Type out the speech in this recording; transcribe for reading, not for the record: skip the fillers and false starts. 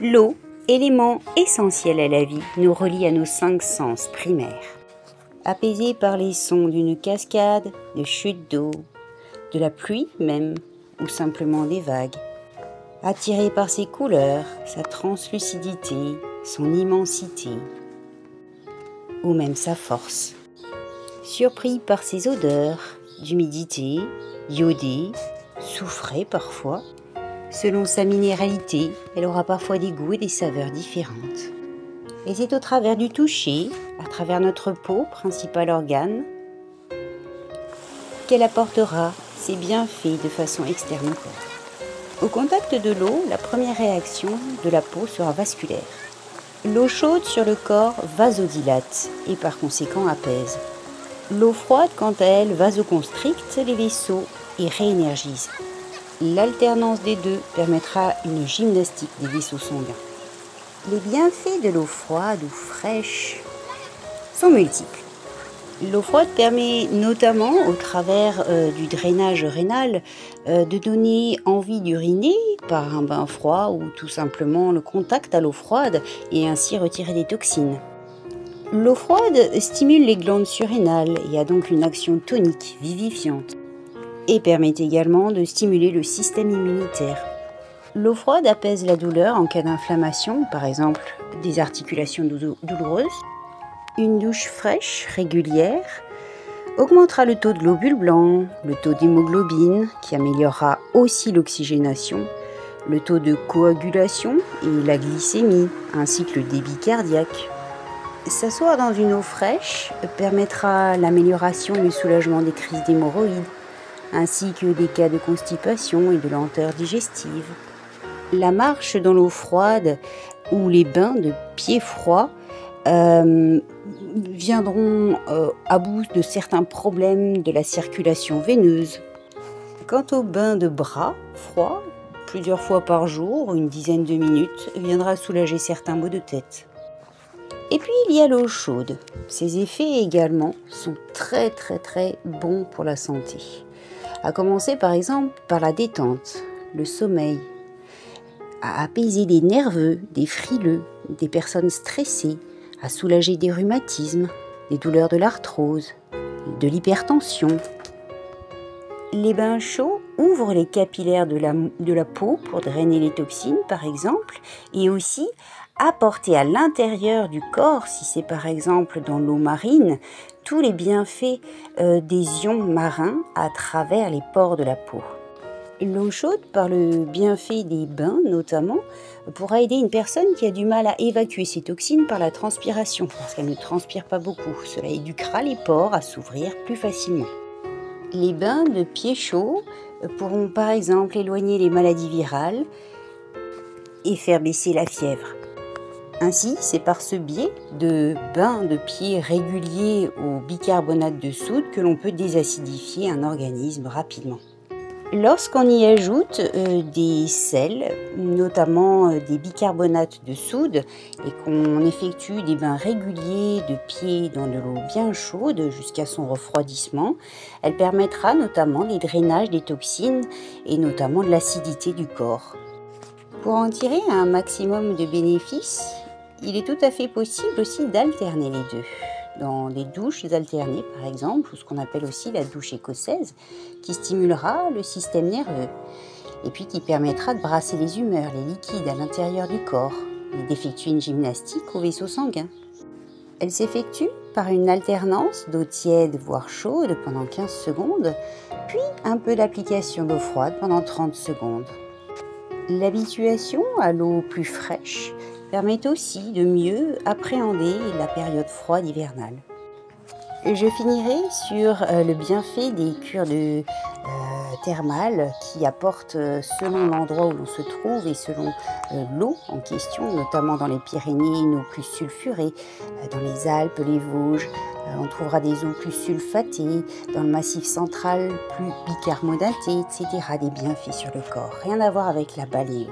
L'eau, élément essentiel à la vie, nous relie à nos 5 sens primaires. Apaisé par les sons d'une cascade, de chutes d'eau, de la pluie même, ou simplement des vagues. Attiré par ses couleurs, sa translucidité, son immensité, ou même sa force. Surpris par ses odeurs, d'humidité, iodée, soufrée parfois. Selon sa minéralité, elle aura parfois des goûts et des saveurs différentes. Et c'est au travers du toucher, à travers notre peau, principal organe, qu'elle apportera ses bienfaits de façon externe au corps. Au contact de l'eau, la première réaction de la peau sera vasculaire. L'eau chaude sur le corps vasodilate et par conséquent apaise. L'eau froide, quant à elle, vasoconstricte les vaisseaux et réénergise. L'alternance des deux permettra une gymnastique des vaisseaux sanguins. Les bienfaits de l'eau froide ou fraîche sont multiples. L'eau froide permet notamment, au travers du drainage rénal, de donner envie d'uriner par un bain froid ou tout simplement le contact à l'eau froide et ainsi retirer des toxines. L'eau froide stimule les glandes surrénales et a donc une action tonique, vivifiante, et permet également de stimuler le système immunitaire. L'eau froide apaise la douleur en cas d'inflammation, par exemple des articulations douloureuses. Une douche fraîche, régulière, augmentera le taux de globules blancs, le taux d'hémoglobine, qui améliorera aussi l'oxygénation, le taux de coagulation et la glycémie, ainsi que le débit cardiaque. S'asseoir dans une eau fraîche permettra l'amélioration et le soulagement des crises d'hémorroïdes, ainsi que des cas de constipation et de lenteur digestive. La marche dans l'eau froide ou les bains de pieds froids viendront à bout de certains problèmes de la circulation veineuse. Quant au bain de bras froids, plusieurs fois par jour, une dizaine de minutes, viendra soulager certains maux de tête. Et puis il y a l'eau chaude. Ses effets également sont très bons pour la santé. À commencer par exemple par la détente, le sommeil, à apaiser des nerveux, des frileux, des personnes stressées, à soulager des rhumatismes, des douleurs de l'arthrose, de l'hypertension. Les bains chauds ouvrent les capillaires de la peau pour drainer les toxines par exemple, et aussi apporter à l'intérieur du corps, si c'est par exemple dans l'eau marine, tous les bienfaits des ions marins à travers les pores de la peau. L'eau chaude, par le bienfait des bains notamment, pourra aider une personne qui a du mal à évacuer ses toxines par la transpiration, parce qu'elle ne transpire pas beaucoup. Cela éduquera les pores à s'ouvrir plus facilement. Les bains de pieds chauds pourront par exemple éloigner les maladies virales et faire baisser la fièvre. Ainsi, c'est par ce biais de bains de pieds réguliers au bicarbonate de soude que l'on peut désacidifier un organisme rapidement. Lorsqu'on y ajoute des sels, notamment des bicarbonates de soude, et qu'on effectue des bains réguliers de pieds dans de l'eau bien chaude jusqu'à son refroidissement, elle permettra notamment les drainages des toxines et notamment de l'acidité du corps. Pour en tirer un maximum de bénéfices, il est tout à fait possible aussi d'alterner les deux. Dans des douches alternées par exemple, ou ce qu'on appelle aussi la douche écossaise, qui stimulera le système nerveux, et puis qui permettra de brasser les humeurs, les liquides à l'intérieur du corps, et d'effectuer une gymnastique au vaisseau sanguin. Elle s'effectue par une alternance d'eau tiède voire chaude pendant 15 secondes, puis un peu d'application d'eau froide pendant 30 secondes. L'habituation à l'eau plus fraîche permet aussi de mieux appréhender la période froide hivernale. Je finirai sur le bienfait des cures thermales qui apportent, selon l'endroit où l'on se trouve et selon l'eau en question, notamment dans les Pyrénées, une eau plus sulfurée, dans les Alpes, les Vosges, on trouvera des eaux plus sulfatées, dans le Massif central plus bicarbonatées, etc. Des bienfaits sur le corps, rien à voir avec la baléo.